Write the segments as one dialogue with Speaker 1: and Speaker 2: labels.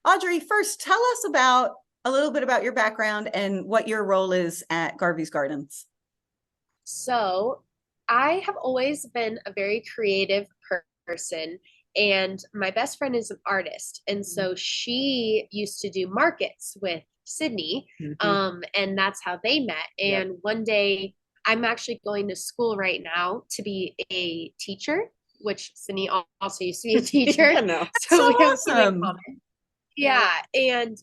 Speaker 1: Audrey, first, tell us about a little bit about your background and what your role is at Garvey's Gardens.
Speaker 2: So, I have always been a very creative person, and my best friend is an artist. And so she used to do markets with Sydney,
Speaker 1: Mm-hmm.
Speaker 2: and that's how they met.
Speaker 1: Yep.
Speaker 2: And one day, I'm actually going to school right now to be a teacher, which Sydney also used to be a teacher.
Speaker 1: Yeah, no. That's so
Speaker 2: So we have some in
Speaker 1: awesome.
Speaker 2: common. Yeah. And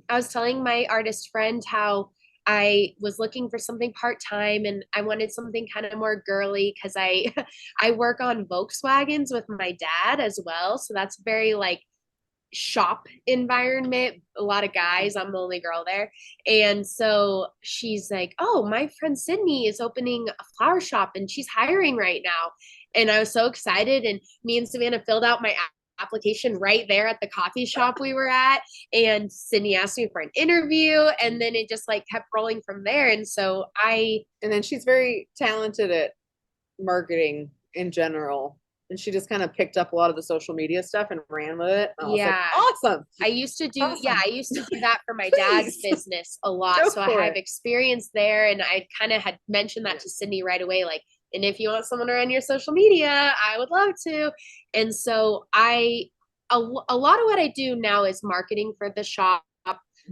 Speaker 2: I was telling my artist friend how I was looking for something part-time and I wanted something kind of more girly because I I work on Volkswagens with my dad as well. So that's very like shop environment, a lot of guys. I'm the only girl there. And so she's like, "Oh, my friend Sydney is opening a flower shop and she's hiring right now." And I was so excited. And me and Savannah filled out my application right there at the coffee shop we were at. And Sydney asked me for an interview. And then it just like kept rolling from there. And so
Speaker 3: and then she's very talented at marketing in general. And she just kind of picked up a lot of the social media stuff and ran with it. And I was like, awesome.
Speaker 2: I used to do,
Speaker 1: Awesome.
Speaker 2: I used to do that for my dad's business a lot. So I have experience there. And I kind of had mentioned that to Sydney right away. Like, and if you want someone to run your social media, I would love to. And so a lot of what I do now is marketing for the shop.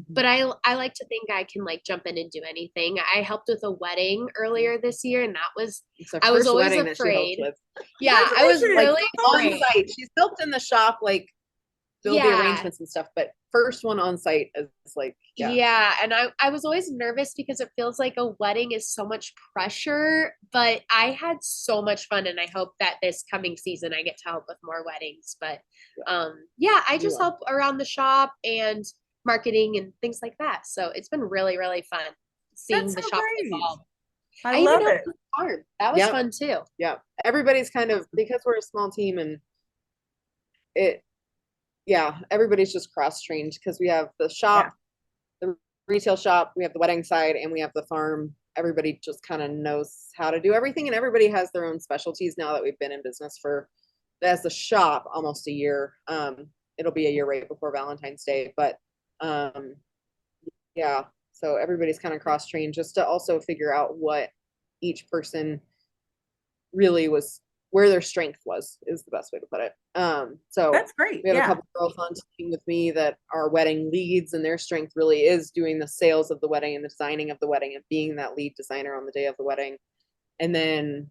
Speaker 2: But I like to think I can like jump in and do anything. I helped with a wedding earlier this year, and that was I was always afraid. Yeah, I was really
Speaker 3: on site. She's helped in the shop, like build the arrangements and stuff, but first one on site is like
Speaker 2: and I was always nervous because it feels like a wedding is so much pressure, but I had so much fun, and I hope that this coming season I get to help with more weddings. But I just help around the shop and marketing and things like that. So it's been really, really fun seeing the shop evolve.
Speaker 1: I love it.
Speaker 2: Farm. That was fun too.
Speaker 3: Yeah. Everybody's kind of, because we're a small team and everybody's just cross-trained because we have the shop, the retail shop, we have the wedding side, and we have the farm. Everybody just kind of knows how to do everything, and everybody has their own specialties now that we've been in business for, as the shop, almost a year. It'll be a year right before Valentine's Day, but so everybody's kind of cross-trained just to also figure out what each person really was, where their strength is the best way to put it. So
Speaker 1: that's great.
Speaker 3: We have a couple girls on team with me that are wedding leads, and their strength really is doing the sales of the wedding and the designing of the wedding and being that lead designer on the day of the wedding. And then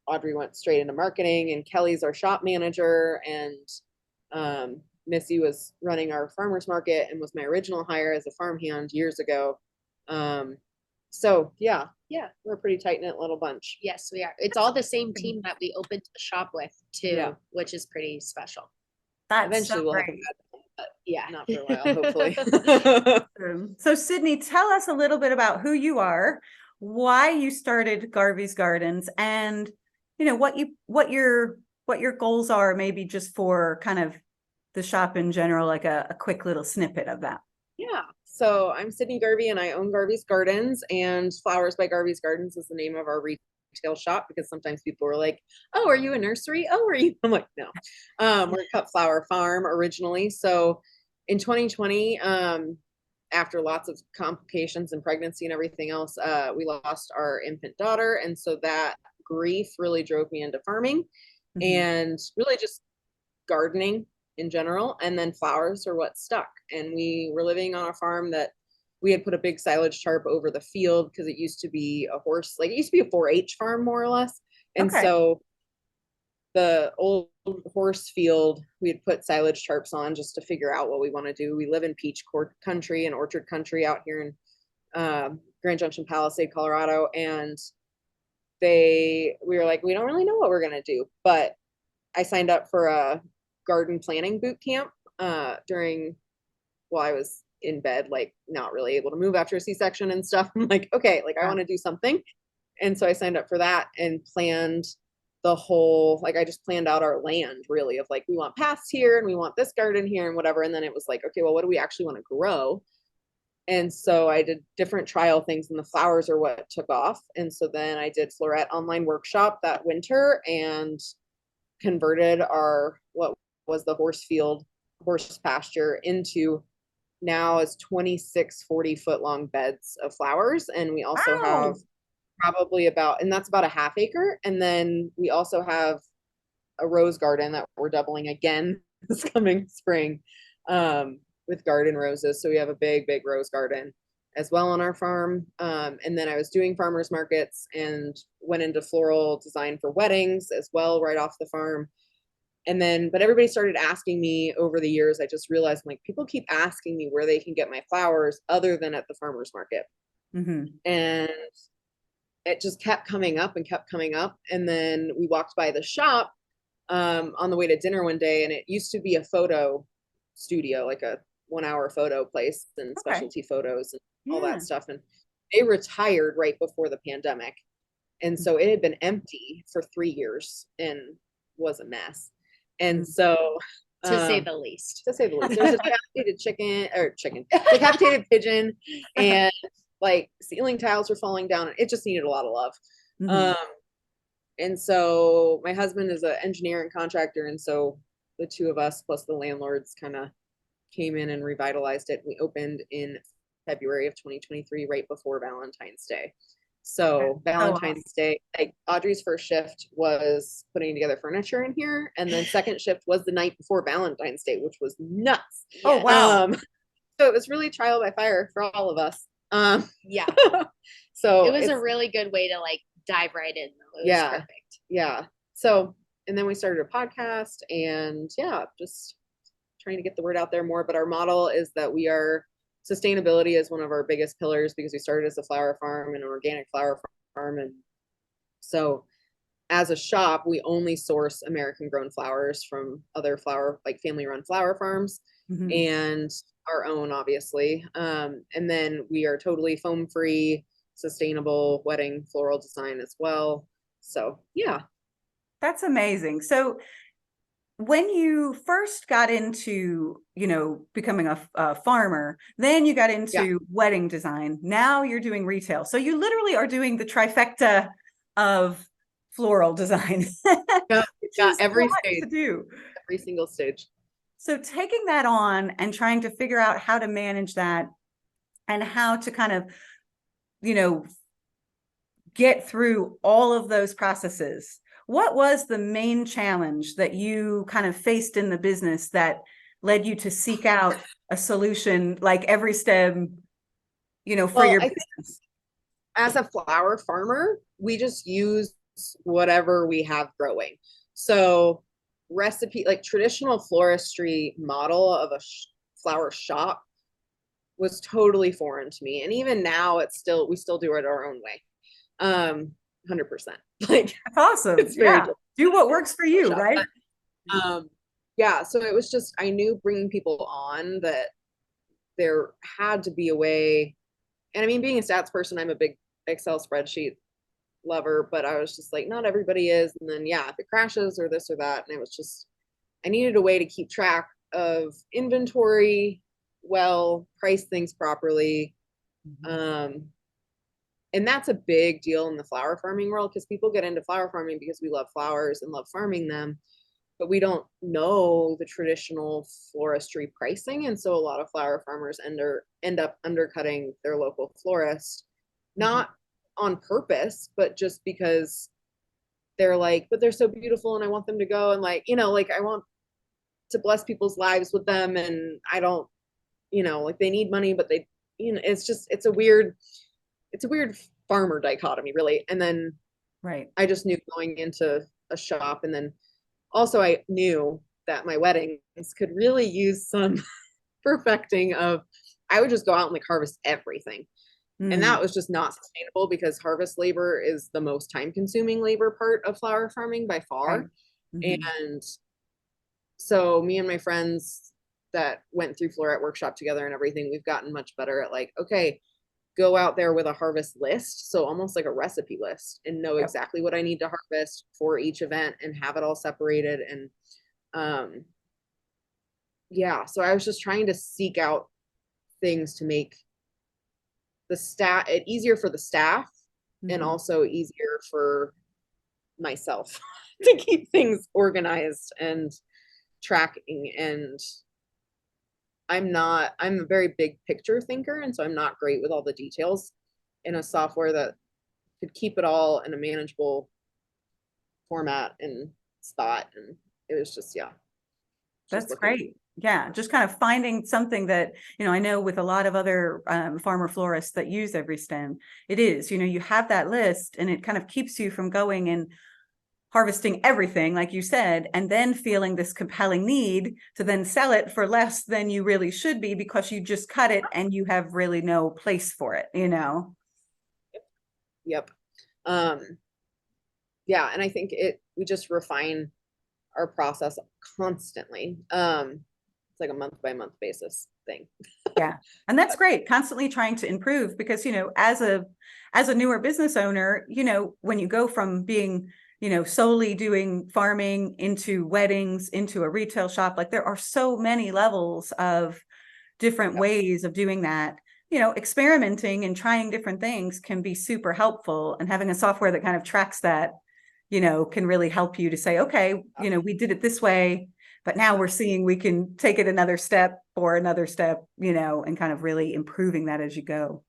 Speaker 3: Audrey went straight into marketing, and Kelly's our shop manager, and Missy was running our farmers market and was my original hire as a farmhand years ago. So we're a pretty tight-knit little bunch.
Speaker 2: Yes, we are. It's all the same team that we opened the shop with too, which is pretty special.
Speaker 3: Eventually we'll have to, not for a while, hopefully.
Speaker 1: So Sydney, tell us a little bit about who you are, why you started Garvey's Gardens, and what your goals are, maybe just for kind of the shop in general, like a quick little snippet of that.
Speaker 3: Yeah. So I'm Sydney Garvey, and I own Garvey's Gardens, and Flowers by Garvey's Gardens is the name of our retail shop, because sometimes people are like, "Oh, are you a nursery? Oh, are you?" I'm like, "No, we're a cut flower farm originally." So in 2020, after lots of complications and pregnancy and everything else, we lost our infant daughter, and so that grief really drove me into farming and really just gardening in general, and then flowers are what stuck. And we were living on a farm that we had put a big silage tarp over the field because it used to be a horse, like it used to be a 4-H farm more or less. And so the old horse field, we had put silage tarps on just to figure out what we want to do. We live in peach country and orchard country out here in Grand Junction, Palisade, Colorado, and we were like, we don't really know what we're gonna do. But I signed up for a garden planning boot camp while I was in bed, like not really able to move after a C-section and stuff. I'm like, okay, like I want to do something. And so I signed up for that and planned the whole, like I just planned out our land really of like, we want paths here and we want this garden here and whatever. And then it was like, okay, well, what do we actually want to grow? And so I did different trial things, and the flowers are what took off. And so then I did Floret online workshop that winter and converted what was the horse field horse pasture into now is 26 40-foot long beds of flowers. And we also have
Speaker 1: Wow.
Speaker 3: probably about, and that's about a half acre. And then we also have a rose garden that we're doubling again this coming spring, with garden roses. So we have a big rose garden as well on our farm. And then I was doing farmers markets and went into floral design for weddings as well, right off the farm. And then, but everybody started asking me over the years, I just realized, like, people keep asking me where they can get my flowers other than at the farmer's market.
Speaker 1: Mm-hmm.
Speaker 3: And it just kept coming up and kept coming up. And then we walked by the shop on the way to dinner one day, and it used to be a photo studio, like a 1-hour photo place and
Speaker 1: Okay.
Speaker 3: specialty photos and all
Speaker 1: Yeah.
Speaker 3: that stuff. And they retired right before the pandemic. And so it had been empty for 3 years and was a mess. And so,
Speaker 2: To say the least.
Speaker 3: there's a decapitated decapitated pigeon, and like ceiling tiles were falling down. It just needed a lot of love.
Speaker 1: Mhm.
Speaker 3: And so my husband is an engineer and contractor, and so the two of us plus the landlords kind of came in and revitalized it. We opened in February of 2023, right before Valentine's Day. So Valentine's Day, like Audrey's first shift was putting together furniture in here, and then second shift was the night before Valentine's Day, which was nuts.
Speaker 1: Oh, wow.
Speaker 3: So it was really trial by fire for all of us.
Speaker 2: Yeah.
Speaker 3: So
Speaker 2: It was a really good way to like dive right in. Though. It
Speaker 3: Yeah.
Speaker 2: was perfect.
Speaker 3: Yeah. So, and then we started a podcast, and yeah, just trying to get the word out there more. But our model is that sustainability is one of our biggest pillars, because we started as a flower farm and an organic flower farm. And so as a shop, we only source American grown flowers from other like family run flower farms,
Speaker 1: Mhm.
Speaker 3: and our own, obviously. And then we are totally foam free, sustainable wedding floral design as well. So yeah.
Speaker 1: That's amazing. So when you first got into, becoming a farmer, then you got into wedding design. Now you're doing retail. So you literally are doing the trifecta of floral design.
Speaker 3: Yeah,
Speaker 1: Which
Speaker 3: yeah,
Speaker 1: is
Speaker 3: every
Speaker 1: a lot
Speaker 3: stage.
Speaker 1: to do.
Speaker 3: Every single stage.
Speaker 1: So taking that on and trying to figure out how to manage that and how to kind of, get through all of those processes. What was the main challenge that you kind of faced in the business that led you to seek out a solution like EveryStem, for your business?
Speaker 3: As a flower farmer, we just use whatever we have growing. So like traditional floristry model of a flower shop was totally foreign to me. And even now we still do it our own way. 100%. Like,
Speaker 1: that's awesome.
Speaker 3: It's very
Speaker 1: do what works for you, right?
Speaker 3: Yeah. So it was just, I knew bringing people on that there had to be a way. And I mean, being a stats person, I'm a big Excel spreadsheet lover, but I was just like, not everybody is. And then, if it crashes or this or that. And it was just, I needed a way to keep track of inventory, price things properly. And that's a big deal in the flower farming world, because people get into flower farming because we love flowers and love farming them, but we don't know the traditional floristry pricing. And so a lot of flower farmers end up undercutting their local florist, not on purpose, but just because they're like, but they're so beautiful and I want them to go, and like, like I want to bless people's lives with them, and I don't, like they need money, but they, it's a weird farmer dichotomy, really. And then I just knew going into a shop, and then also I knew that my weddings could really use some perfecting of, I would just go out and like harvest everything. And that was just not sustainable, because harvest labor is the most time consuming labor part of flower farming by far. And so me and my friends that went through Floret Workshop together and everything, we've gotten much better at like, okay, go out there with a harvest list. So almost like a recipe list, and know exactly what I need to harvest for each event and have it all separated. And so I was just trying to seek out things to make it easier for the staff, and also easier for myself to keep things organized and tracking. And I'm a very big picture thinker. And so I'm not great with all the details in a software that could keep it all in a manageable format and spot. And it was just, yeah.
Speaker 1: That's great. Yeah, just kind of finding something that, I know with a lot of other farmer florists that use EveryStem, it is, you have that list and it kind of keeps you from going and harvesting everything, like you said, and then feeling this compelling need to then sell it for less than you really should be because you just cut it and you have really no place for it,
Speaker 3: Yep. Yeah, and I think we just refine our process constantly. It's like a month by month basis thing.
Speaker 1: Yeah. And that's great. Constantly trying to improve because, as a newer business owner, when you go from being, solely doing farming into weddings, into a retail shop, like there are so many levels of different ways of doing that. Experimenting and trying different things can be super helpful, and having a software that kind of tracks that, can really help you to say, okay, we did it this way, but now we're seeing we can take it another step or another step, and kind of really improving that as you go.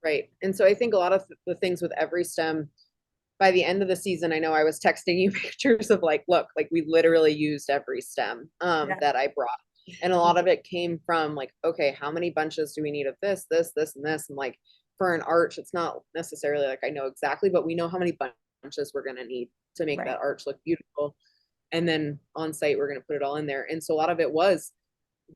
Speaker 3: Right. And so I think a lot of the things with EveryStem, by the end of the season, I know I was texting you pictures of like, look, like we literally used EveryStem that I brought. And a lot of it came from like, okay, how many bunches do we need of this, this, this, and this? And like for an arch, it's not necessarily like I know exactly, but we know how many bunches we're going to need to make that arch look beautiful. And then on site, we're going to put it all in there. And so a lot of it was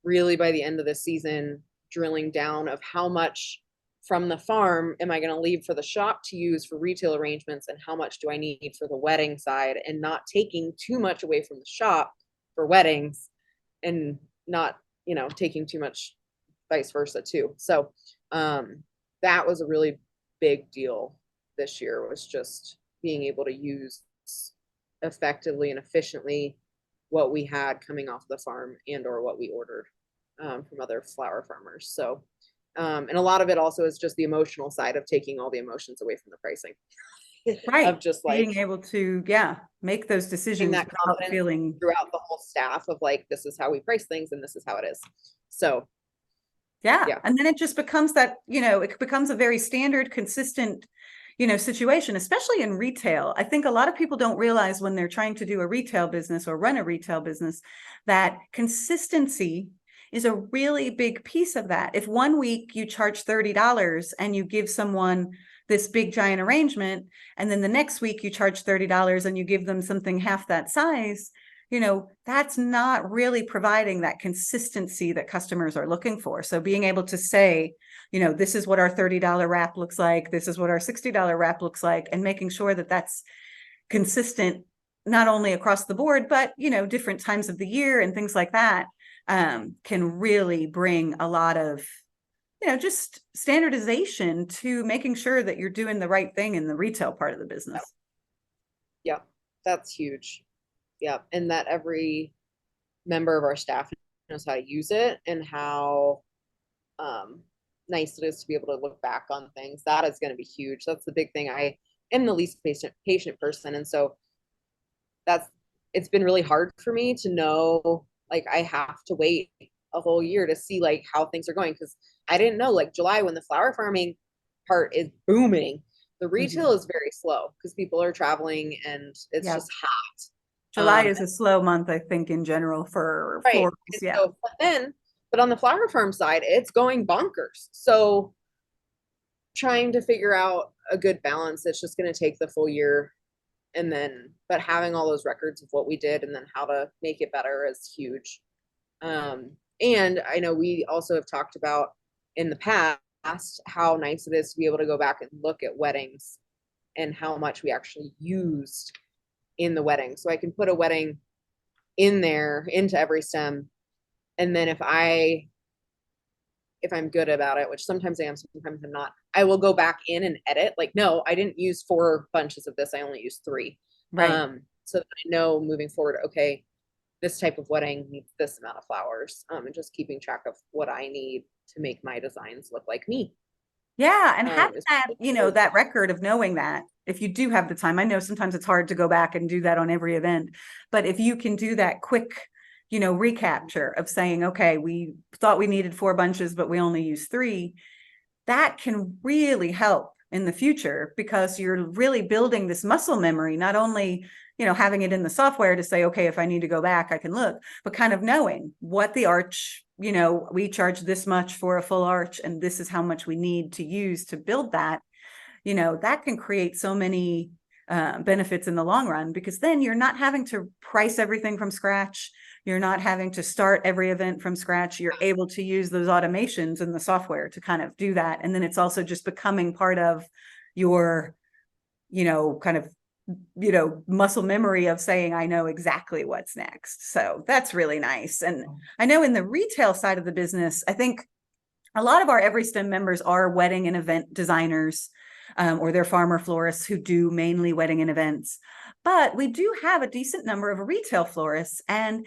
Speaker 3: really by the end of the season, drilling down of how much from the farm am I going to leave for the shop to use for retail arrangements, and how much do I need for the wedding side, and not taking too much away from the shop for weddings and not, taking too much vice versa too. So that was a really big deal this year, was just being able to use effectively and efficiently what we had coming off the farm and or what we ordered from other flower farmers. So and a lot of it also is just the emotional side of taking all the emotions away from the pricing.
Speaker 1: Right.
Speaker 3: Of just like
Speaker 1: being able to, make those decisions
Speaker 3: that
Speaker 1: without feeling
Speaker 3: throughout the whole staff of like, this is how we price things and this is how it is. So
Speaker 1: yeah. And then it just becomes that, it becomes a very standard, consistent, situation, especially in retail. I think a lot of people don't realize when they're trying to do a retail business or run a retail business that consistency is a really big piece of that. If one week you charge $30 and you give someone this big giant arrangement, and then the next week you charge $30 and you give them something half that size, that's not really providing that consistency that customers are looking for. So being able to say, this is what our $30 wrap looks like, this is what our $60 wrap looks like, and making sure that that's consistent, not only across the board, but, different times of the year and things like that, can really bring a lot of, just standardization to making sure that you're doing the right thing in the retail part of the business.
Speaker 3: Yeah, that's huge. Yeah. And that every member of our staff knows how to use it and how nice it is to be able to look back on things. That is going to be huge. That's the big thing. I am the least patient person. And so it's been really hard for me to know, like, I have to wait a whole year to see like how things are going. Cause I didn't know, like July, when the flower farming part is booming, the retail is very slow because people are traveling and it's just hot.
Speaker 1: July is a slow month, I think, in general for florals. Yeah.
Speaker 3: So, but on the flower farm side, it's going bonkers. So trying to figure out a good balance, it's just going to take the full year. And then, but having all those records of what we did and then how to make it better is huge. And I know we also have talked about in the past how nice it is to be able to go back and look at weddings and how much we actually used in the wedding. So I can put a wedding in there into EveryStem. And then if I'm good about it, which sometimes I am, sometimes I'm not, I will go back in and edit. Like, no, I didn't use 4 bunches of this. I only used 3.
Speaker 1: Right.
Speaker 3: So that I know moving forward, okay, this type of wedding needs this amount of flowers, and just keeping track of what I need to make my designs look like me.
Speaker 1: Yeah. And having that, that record of knowing that, if you do have the time, I know sometimes it's hard to go back and do that on every event, but if you can do that quick, recapture of saying, okay, we thought we needed 4 bunches, but we only use 3. That can really help in the future, because you're really building this muscle memory, not only, having it in the software to say, okay, if I need to go back, I can look, but kind of knowing what the arch, we charge this much for a full arch, and this is how much we need to use to build that, that can create so many benefits in the long run, because then you're not having to price everything from scratch. You're not having to start every event from scratch. You're able to use those automations in the software to kind of do that. And then it's also just becoming part of your, kind of, muscle memory of saying, I know exactly what's next. So that's really nice. And I know in the retail side of the business, I think a lot of our EveryStem members are wedding and event designers, or they're farmer florists who do mainly wedding and events. But we do have a decent number of retail florists, and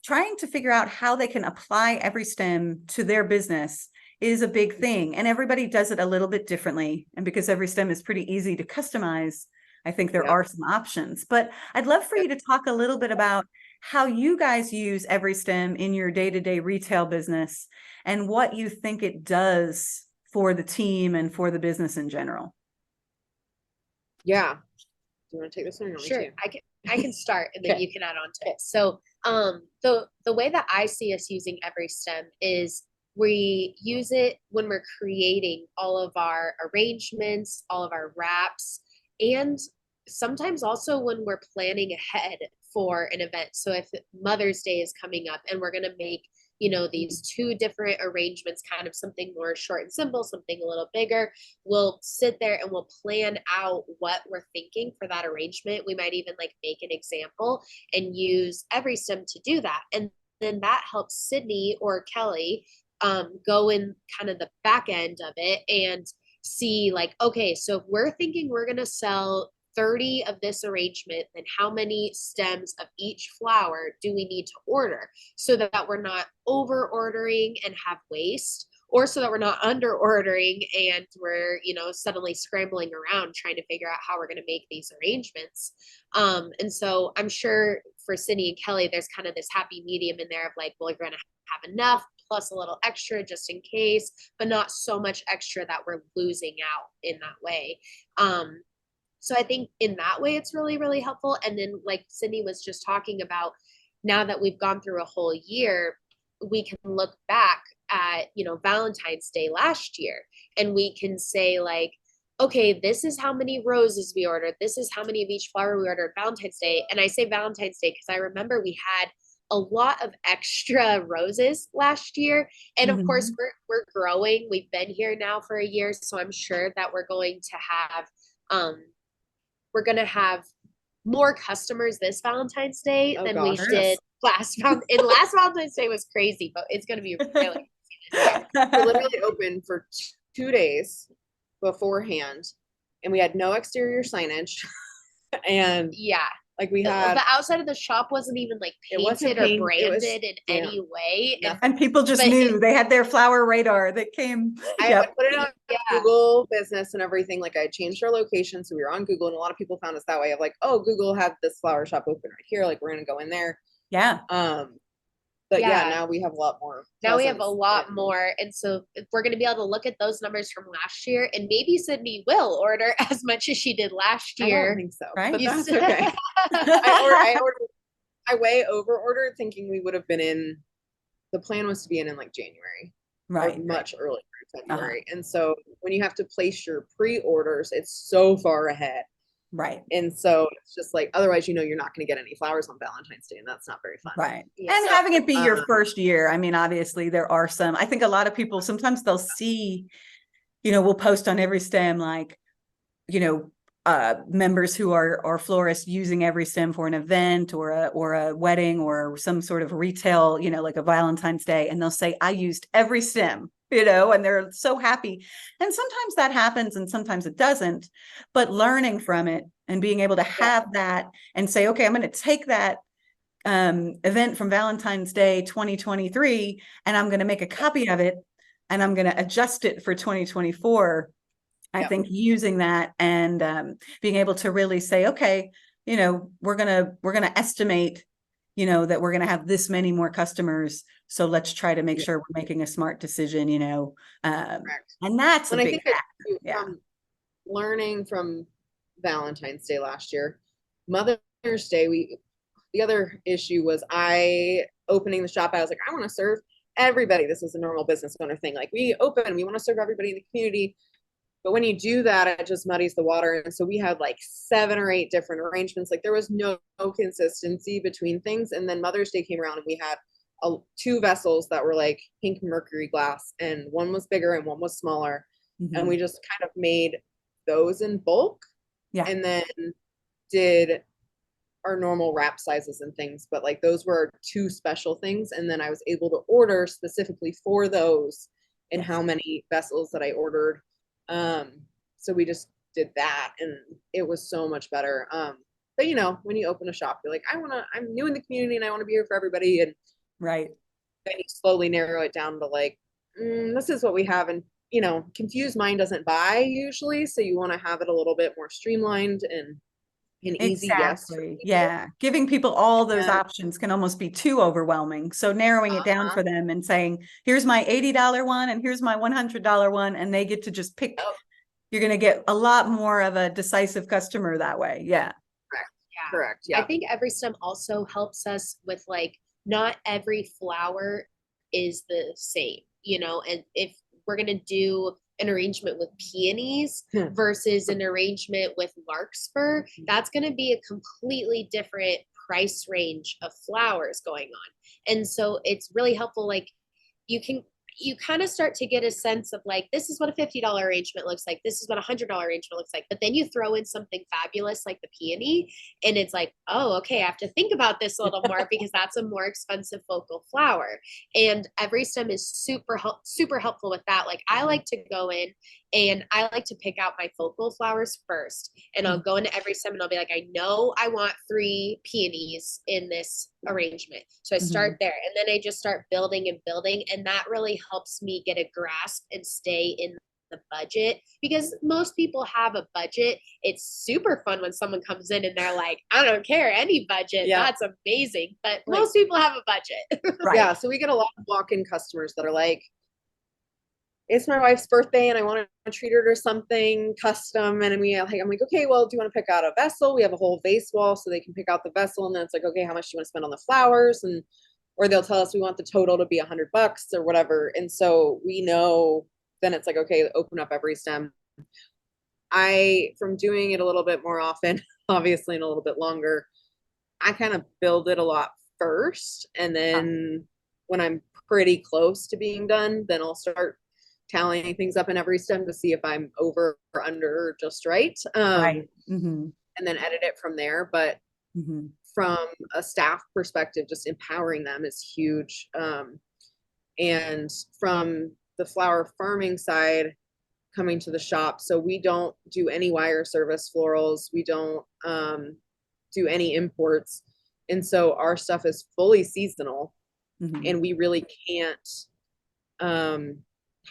Speaker 1: trying to figure out how they can apply EveryStem to their business is a big thing. And everybody does it a little bit differently. And because EveryStem is pretty easy to customize, I think there are some options. But I'd love for you to talk a little bit about how you guys use EveryStem in your day-to-day retail business, and what you think it does for the team and for the business in general.
Speaker 3: Yeah. Do you want to take this one? Or
Speaker 2: Sure,
Speaker 3: me too?
Speaker 2: I can start, and then you can add on to it. So the way that I see us using EveryStem is we use it when we're creating all of our arrangements, all of our wraps, and sometimes also when we're planning ahead for an event. So if Mother's Day is coming up and we're going to make, these 2 different arrangements, kind of something more short and simple, something a little bigger, we'll sit there and we'll plan out what we're thinking for that arrangement. We might even make an example and use EveryStem to do that. And then that helps Sydney or Kelly go in kind of the back end of it and see okay, so if we're thinking we're going to sell 30 of this arrangement, then how many stems of each flower do we need to order, so that we're not over ordering and have waste, or so that we're not under ordering and we're, suddenly scrambling around trying to figure out how we're going to make these arrangements. And so I'm sure for Sydney and Kelly, there's kind of this happy medium in there of well, we're going to have enough plus a little extra just in case, but not so much extra that we're losing out in that way. So I think in that way, it's really, really helpful. And then like Sydney was just talking about, now that we've gone through a whole year, we can look back at, Valentine's Day last year, and we can say okay, this is how many roses we ordered. This is how many of each flower we ordered Valentine's Day. And I say Valentine's Day because I remember we had a lot of extra roses last year. And of course, we're growing. We've been here now for a year. So I'm sure that we're going to have more customers this Valentine's Day than we did last Valentine's Day was crazy, but it's going to be really
Speaker 3: we literally opened for 2 days beforehand, and we had no exterior signage. And we had
Speaker 2: the outside of the shop wasn't even painted or branded in any way.
Speaker 1: And people just knew they had their flower radar that came.
Speaker 3: I put it on Google Business and everything. I changed our location, so we were on Google, and a lot of people found us that way of oh, Google had this flower shop open right here. We're gonna go in there.
Speaker 1: Yeah.
Speaker 3: But now we have a lot more.
Speaker 2: Now we have a lot more. And so we're going to be able to look at those numbers from last year, and maybe Sydney will order as much as she did last year.
Speaker 3: I don't think so.
Speaker 1: Right?
Speaker 3: But that's okay. I way over ordered, thinking we would have been in, the plan was to be in January.
Speaker 1: Right.
Speaker 3: Much earlier in February. And so when you have to place your pre-orders, it's so far ahead.
Speaker 1: Right.
Speaker 3: And so it's just otherwise, you're not going to get any flowers on Valentine's Day, and that's not very fun.
Speaker 1: Right. And having it be your first year, I mean, obviously there are some, I think a lot of people, sometimes they'll see, we'll post on EveryStem, members who are florists using EveryStem for an event or a wedding or some sort of retail, a Valentine's Day, and they'll say, I used EveryStem, and they're so happy. And sometimes that happens and sometimes it doesn't, but learning from it and being able to have that and say, okay, I'm going to take that event from Valentine's Day 2023, and I'm going to make a copy of it, and I'm going to adjust it for 2024. I think using that and being able to really say, okay, we're gonna estimate, you know, that we're going to have this many more customers. So let's try to make sure we're making a smart decision, you know, and that's a
Speaker 3: And I
Speaker 1: big
Speaker 3: think that
Speaker 1: factor. Yeah.
Speaker 3: from learning from Valentine's Day last year, Mother's Day, the other issue was I opening the shop. I was like, I want to serve everybody. This is a normal business owner thing. Like we want to serve everybody in the community. But when you do that, it just muddies the water. And so we had like 7 or 8 different arrangements. Like there was no consistency between things. And then Mother's Day came around and we had 2 vessels that were like pink mercury glass, and one was bigger and one was smaller. And we just kind of made those in bulk.
Speaker 1: Yeah.
Speaker 3: And then did our normal wrap sizes and things, but like those were 2 special things. And then I was able to order specifically for those and how many vessels that I ordered. So we just did that and it was so much better. But you know, when you open a shop, you're like, I'm new in the community and I want to be here for everybody. And
Speaker 1: right.
Speaker 3: then you slowly narrow it down to like, this is what we have. And you know, confused mind doesn't buy usually. So you want to have it a little bit more streamlined and an easy yes.
Speaker 1: Yeah. Giving people all those options can almost be too overwhelming. So narrowing it down for them and saying, here's my $80 one and here's my $100 one. And they get to just pick. You're going to get a lot more of a decisive customer that way. Yeah.
Speaker 3: Correct.
Speaker 2: Yeah.
Speaker 3: Correct. Yeah.
Speaker 2: I think EveryStem also helps us with like, not every flower is the same, you know, and if we're going to do an arrangement with peonies versus an arrangement with larkspur, that's going to be a completely different price range of flowers going on. And so it's really helpful. Like you kind of start to get a sense of like, this is what a $50 arrangement looks like. This is what a $100 arrangement looks like. But then you throw in something fabulous like the peony and it's like, oh, okay, I have to think about this a little more because that's a more expensive focal flower. And EveryStem is super helpful with that. Like I like to go in and I like to pick out my focal flowers first. And I'll go into EveryStem and I'll be like, I know I want 3 peonies in this arrangement. So I start there and then I just start building and building. And that really helps me get a grasp and stay in the budget because most people have a budget. It's super fun when someone comes in and they're like, I don't care, any budget. Yeah. That's amazing. But most people have a budget.
Speaker 3: Right. Yeah. So we get a lot of walk-in customers that are like, it's my wife's birthday and I want to treat her to something custom. And I'm like, okay, well, do you want to pick out a vessel? We have a whole vase wall so they can pick out the vessel. And then it's like, okay, how much do you want to spend on the flowers? And, or they'll tell us we want the total to be $100 or whatever. And so we know then it's like, okay, open up EveryStem. From doing it a little bit more often, obviously, and a little bit longer, I kind of build it a lot first. And then when I'm pretty close to being done, then I'll start tallying things up in EveryStem to see if I'm over or under or just right.
Speaker 1: Right.
Speaker 3: And then edit it from there. But from a staff perspective, just empowering them is huge. And from the flower farming side, coming to the shop, so we don't do any wire service florals. We don't do any imports. And so our stuff is fully seasonal and we really can't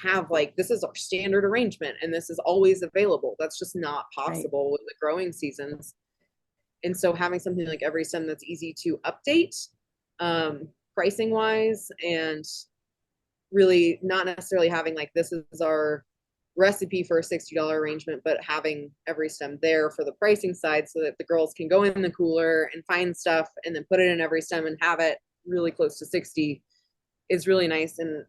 Speaker 3: have like, this is our standard arrangement and this is always available. That's just not possible with the growing seasons. And so having something like EveryStem that's easy to update pricing wise, and really not necessarily having like, this is our recipe for a $60 arrangement, but having EveryStem there for the pricing side so that the girls can go in the cooler and find stuff and then put it in EveryStem and have it really close to 60 is really nice. And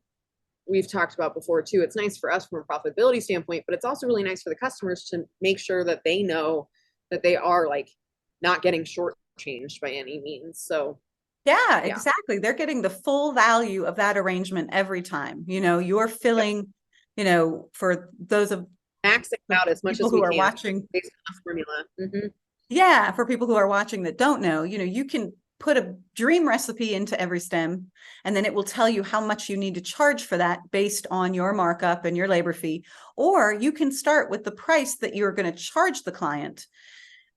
Speaker 3: we've talked about before too, it's nice for us from a profitability standpoint, but it's also really nice for the customers to make sure that they know that they are like not getting shortchanged by any means. So
Speaker 1: yeah, exactly. They're getting the full value of that arrangement every time. You know, you're filling, you know, for those of
Speaker 3: maxing out as much as we
Speaker 1: who are
Speaker 3: can
Speaker 1: watching
Speaker 3: based on the formula.
Speaker 1: Yeah, for people who are watching that don't know, you know, you can put a dream recipe into EveryStem and then it will tell you how much you need to charge for that based on your markup and your labor fee. Or you can start with the price that you're going to charge the client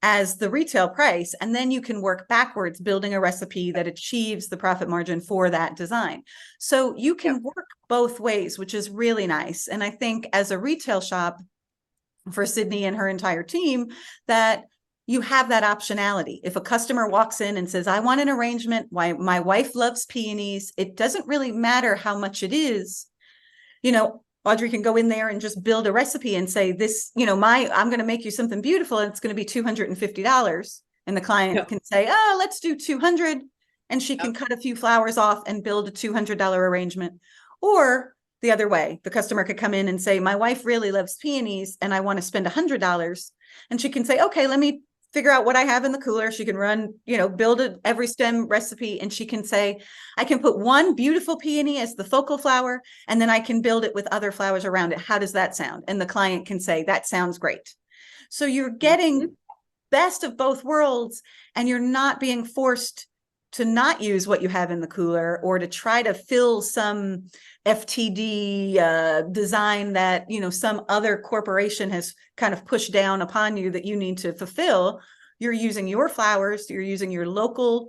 Speaker 1: as the retail price, and then you can work backwards building a recipe that achieves the profit margin for that design. So you can work both ways, which is really nice. And I think as a retail shop for Sydney and her entire team, that you have that optionality. If a customer walks in and says, I want an arrangement, why my wife loves peonies, it doesn't really matter how much it is. Audrey can go in there and just build a recipe and say this, I'm going to make you something beautiful and it's going to be $250. And the client can say, oh, let's do 200. And she can cut a few flowers off and build a $200 arrangement. Or the other way, the customer could come in and say, my wife really loves peonies and I want to spend $100. And she can say, okay, let me figure out what I have in the cooler. She can run, build an EveryStem recipe, and she can say, I can put one beautiful peony as the focal flower, and then I can build it with other flowers around it. How does that sound? And the client can say, that sounds great. So you're getting best of both worlds, and you're not being forced to not use what you have in the cooler or to try to fill some FTD design that, some other corporation has kind of pushed down upon you that you need to fulfill. You're using your flowers, you're using your local,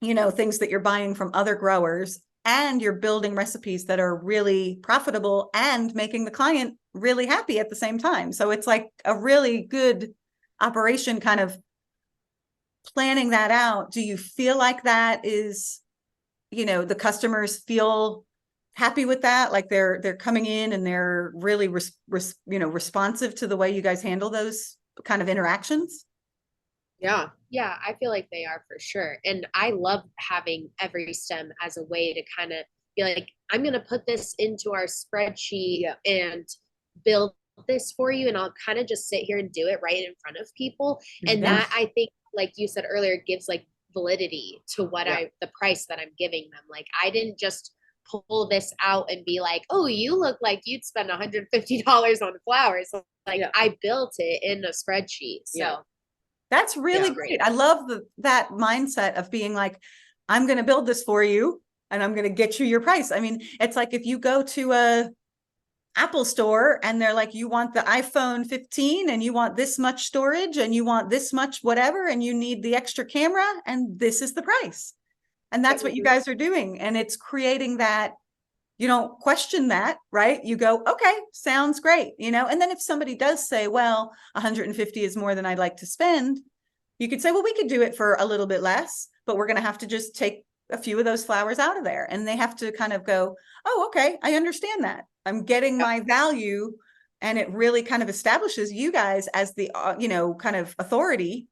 Speaker 1: things that you're buying from other growers, and you're building recipes that are really profitable and making the client really happy at the same time. So it's like a really good operation, kind of planning that out. Do you feel like that is, the customers feel happy with that? Like they're coming in and they're really responsive to the way you guys handle those kind of interactions?
Speaker 3: Yeah.
Speaker 2: Yeah, I feel like they are for sure. And I love having EveryStem as a way to kind of be like, I'm going to put this into our spreadsheet and build this for you. And I'll kind of just sit here and do it right in front of people. And that, I think, like you said earlier, gives like validity to what the price that I'm giving them. Like, I didn't just pull this out and be like, oh, you look like you'd spend $150 on flowers. Like, I built it in a spreadsheet. So
Speaker 1: that's really great. I love that mindset of being like, I'm going to build this for you and I'm going to get you your price. I mean, it's like if you go to a Apple store and they're like, you want the iPhone 15 and you want this much storage and you want this much whatever, and you need the extra camera, and this is the price. And that's what you guys are doing. And it's creating that, you don't question that, right? You go, okay, sounds great. And then if somebody does say, well, 150 is more than I'd like to spend, you could say, well, we could do it for a little bit less, but we're going to have to just take a few of those flowers out of there. And they have to kind of go, oh, okay, I understand that. I'm getting my value. And it really kind of establishes you guys as the, kind of authority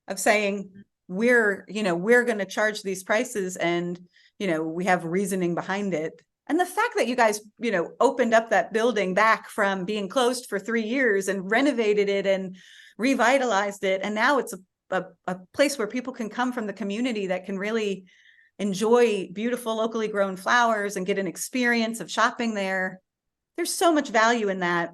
Speaker 1: of saying, we're going to charge these prices, and, we have reasoning behind it. And the fact that you guys, opened up that building back from being closed for 3 years and renovated it and revitalized it. And now it's a place where people can come from the community that can really enjoy beautiful locally grown flowers and get an experience of shopping there. There's so much value in that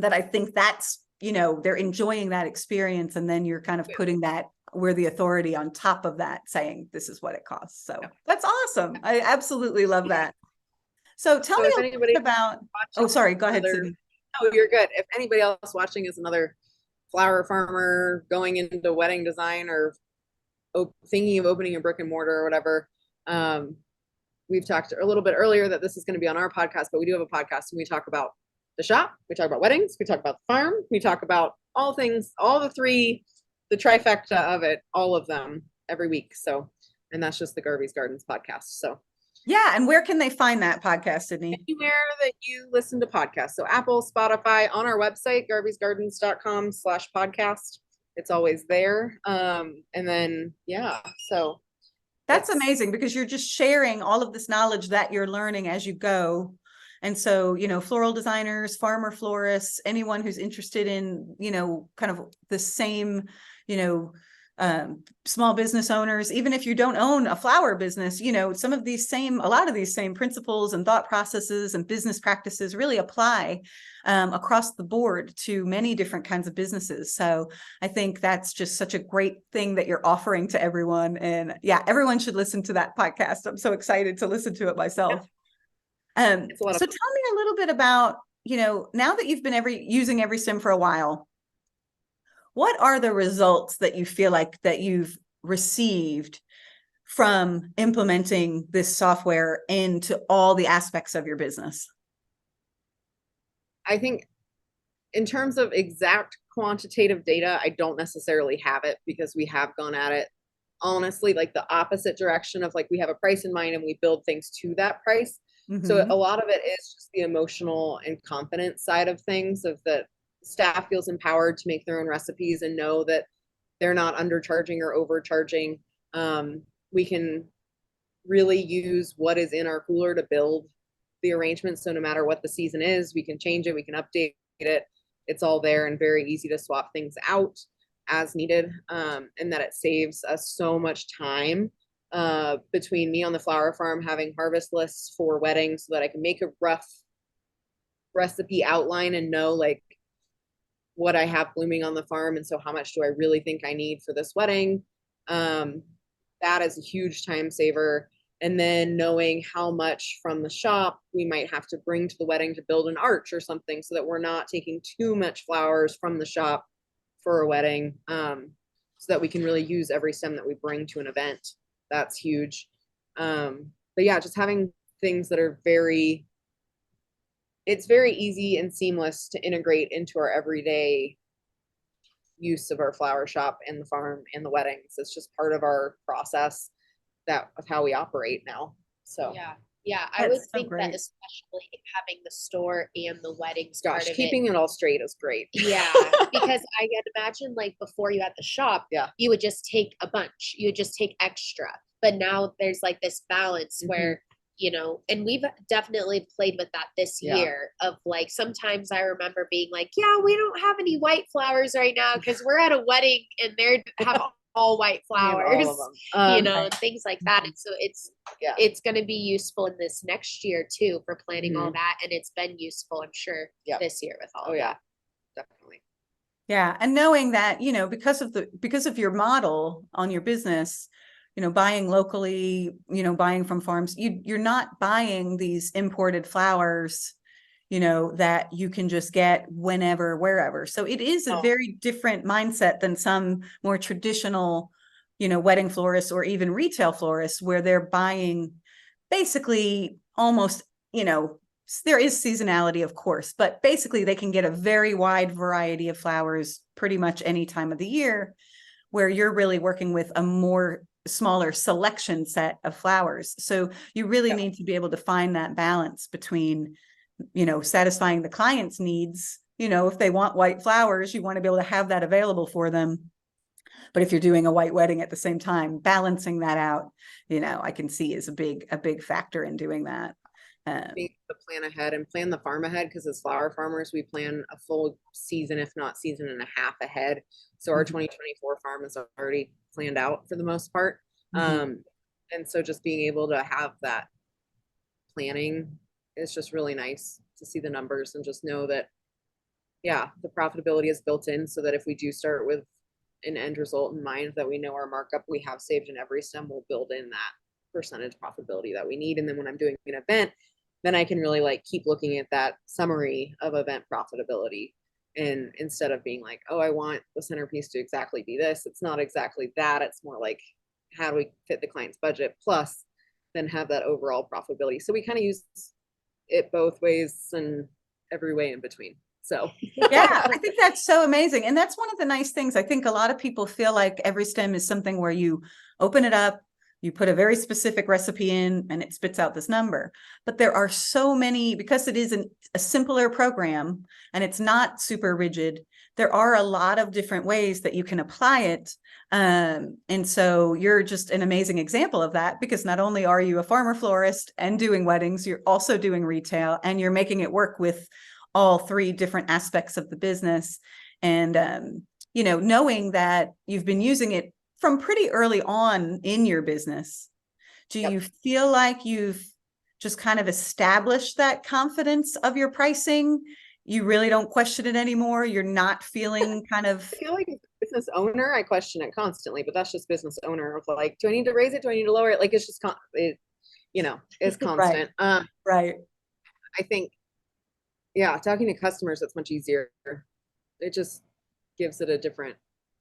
Speaker 1: I think that's, they're enjoying that experience. And then you're kind of putting that, we're the authority on top of that, saying this is what it costs. So that's awesome. I absolutely love that. So tell me a little bit about, sorry, go ahead, Sydney.
Speaker 3: Oh, you're good. If anybody else watching is another flower farmer going into wedding design or thinking of opening a brick and mortar or whatever, we've talked a little bit earlier that this is going to be on our podcast, but we do have a podcast and we talk about the shop, we talk about weddings, we talk about the farm, we talk about all things, all the trifecta of it, all of them every week. So, and that's just the Garvey's Gardens podcast. So
Speaker 1: yeah. And where can they find that podcast, Sydney?
Speaker 3: Anywhere that you listen to podcasts. So Apple, Spotify, on our website, garveysgardens.com/podcast. It's always there. And then, so
Speaker 1: that's amazing, because you're just sharing all of this knowledge that you're learning as you go. And so, floral designers, farmer florists, anyone who's interested in, kind of the same, small business owners, even if you don't own a flower business, a lot of these same principles and thought processes and business practices really apply across the board to many different kinds of businesses. So I think that's just such a great thing that you're offering to everyone. And everyone should listen to that podcast. I'm so excited to listen to it myself. So tell me a little bit about, now that you've been using EveryStem for a while, what are the results that you feel like that you've received from implementing this software into all the aspects of your business?
Speaker 3: I think in terms of exact quantitative data. I don't necessarily have it because we have gone at it honestly like the opposite direction of like we have a price in mind and we build things to that price. So a lot of it is just the emotional and confidence side of things, of the staff feels empowered to make their own recipes and know that they're not undercharging or overcharging. We can really use what is in our cooler to build the arrangements. So no matter what the season is, we can change it, we can update it. It's all there and very easy to swap things out as needed. And that it saves us so much time between me on the flower farm having harvest lists for weddings so that I can make a rough recipe outline and know like what I have blooming on the farm. And so how much do I really think I need for this wedding? That is a huge time saver. And then knowing how much from the shop we might have to bring to the wedding to build an arch or something so that we're not taking too much flowers from the shop for a wedding, so that we can really use every stem that we bring to an event. That's huge. But yeah, just having things that are it's very easy and seamless to integrate into our everyday use of our flower shop and the farm and the weddings. It's just part of our process of how we operate now. So
Speaker 2: yeah, I would
Speaker 1: That's so
Speaker 2: think that
Speaker 1: great.
Speaker 2: especially having the store and the weddings
Speaker 3: gosh,
Speaker 2: part of
Speaker 3: keeping it all straight is great.
Speaker 2: Yeah, because I can imagine like before you had the shop,
Speaker 3: Yeah.
Speaker 2: you would just take a bunch, you would just take extra. But now there's like this balance where, you know, and we've definitely played with that this year of like, sometimes I remember being like, yeah, we don't have any white flowers right now because we're at a wedding and they have all white flowers,
Speaker 3: all of them.
Speaker 2: you know, and things like that. And so it's going to be useful in this next year too for planning all that. And it's been useful, I'm sure, this year with all of that.
Speaker 3: Definitely.
Speaker 1: Yeah. And knowing that, you know, because of your model on your business, you know, buying locally, you know, buying from farms, you're not buying these imported flowers, you know, that you can just get whenever, wherever. So it is a very different mindset than some more traditional, you know, wedding florists or even retail florists where they're buying basically almost, you know, there is seasonality, of course, but basically they can get a very wide variety of flowers pretty much any time of the year, where you're really working with a more smaller selection set of flowers. So you really need to be able to find that balance between, you know, satisfying the client's needs. You know, if they want white flowers, you want to be able to have that available for them. But if you're doing a white wedding at the same time, balancing that out, you know, I can see is a big factor in doing that.
Speaker 3: Being able to plan ahead and plan the farm ahead, because as flower farmers, we plan a full season, if not season and a half ahead. So our 2024 farm is already planned out for the most part. And so just being able to have that planning is just really nice to see the numbers and just know that, yeah, the profitability is built in so that if we do start with an end result in mind, that we know our markup we have saved in EveryStem will build in that percentage profitability that we need. And then when I'm doing an event, then I can really like keep looking at that summary of event profitability. And instead of being like, oh, I want the centerpiece to exactly be this, it's not exactly that. It's more like, how do we fit the client's budget plus then have that overall profitability? So we kind of use it both ways and every way in between. So
Speaker 1: yeah, I think that's so amazing. And that's one of the nice things. I think a lot of people feel like EveryStem is something where you open it up, you put a very specific recipe in and it spits out this number. But there are so many, because it is a simpler program and it's not super rigid, there are a lot of different ways that you can apply it. And so you're just an amazing example of that, because not only are you a farmer florist and doing weddings, you're also doing retail and you're making it work with all three different aspects of the business. And, you know, knowing that you've been using it from pretty early on in your business, do you feel like you've just kind of established that confidence of your pricing? You really don't question it anymore? You're not feeling kind of...
Speaker 3: I feel like as a business owner, I question it constantly, but that's just business owner of like, do I need to raise it? Do I need to lower it? Like, it's just, you know, it's constant.
Speaker 1: Right.
Speaker 3: I think, yeah, talking to customers, it's much easier. It just gives it a different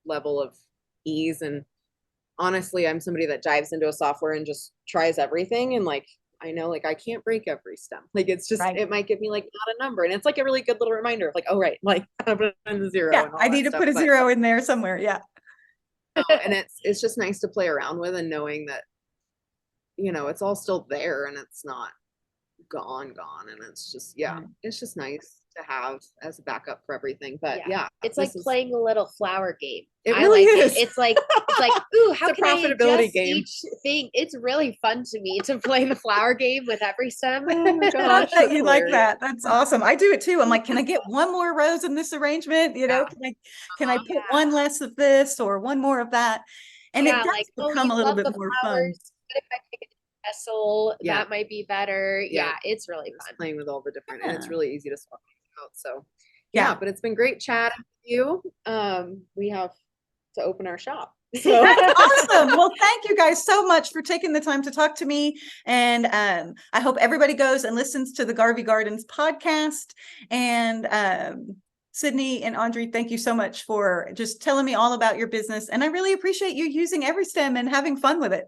Speaker 3: level of ease. And honestly, I'm somebody that dives into a software and just tries everything. And like, I know like I can't break every stem. Like it's just,
Speaker 1: Right.
Speaker 3: it might give me like not a number. And it's like a really good little reminder of like, oh, right, like I put in the zero
Speaker 1: Yeah,
Speaker 3: and all
Speaker 1: I
Speaker 3: that
Speaker 1: need to
Speaker 3: stuff,
Speaker 1: put a
Speaker 3: but,
Speaker 1: 0 in there somewhere. Yeah.
Speaker 3: and it's just nice to play around with and knowing that, it's all still there and it's not gone. And it's just, yeah,
Speaker 1: Right.
Speaker 3: it's just nice to have as a backup for everything. But
Speaker 2: Yeah.
Speaker 3: yeah,
Speaker 2: It's like playing a little flower game.
Speaker 3: It
Speaker 2: I
Speaker 3: really
Speaker 2: like
Speaker 3: is.
Speaker 2: it. It's like, ooh, how
Speaker 3: It's a
Speaker 2: can I
Speaker 3: profitability
Speaker 2: adjust
Speaker 3: game.
Speaker 2: each thing? It's really fun to me to play the flower game with EveryStem.
Speaker 3: Oh my
Speaker 1: I
Speaker 3: gosh,
Speaker 1: love that
Speaker 3: that's
Speaker 1: you like
Speaker 3: hilarious.
Speaker 1: that. That's awesome. I do it too. I'm like, can I get one more rose in this arrangement?
Speaker 3: Yeah.
Speaker 1: Can I put
Speaker 2: Yeah.
Speaker 1: one less of this or one more of that? And it
Speaker 2: Yeah,
Speaker 1: does
Speaker 2: like, oh,
Speaker 1: become
Speaker 2: you
Speaker 1: a little
Speaker 2: love
Speaker 1: bit
Speaker 2: the
Speaker 1: more fun.
Speaker 2: flowers. What if I pick a vessel?
Speaker 3: Yeah.
Speaker 2: That might be better.
Speaker 3: Yeah.
Speaker 2: Yeah, it's really
Speaker 3: Just
Speaker 2: fun.
Speaker 3: playing with all the different, and it's
Speaker 1: Yeah.
Speaker 3: really easy to swap out. So
Speaker 1: Yeah.
Speaker 3: yeah, but it's been great chatting with you. We have to open our shop. So
Speaker 1: That's awesome. Well, thank you guys so much for taking the time to talk to me. And I hope everybody goes and listens to the Garvey Gardens podcast. And Sydney and Audrey, thank you so much for just telling me all about your business. And I really appreciate you using EveryStem and having fun with it.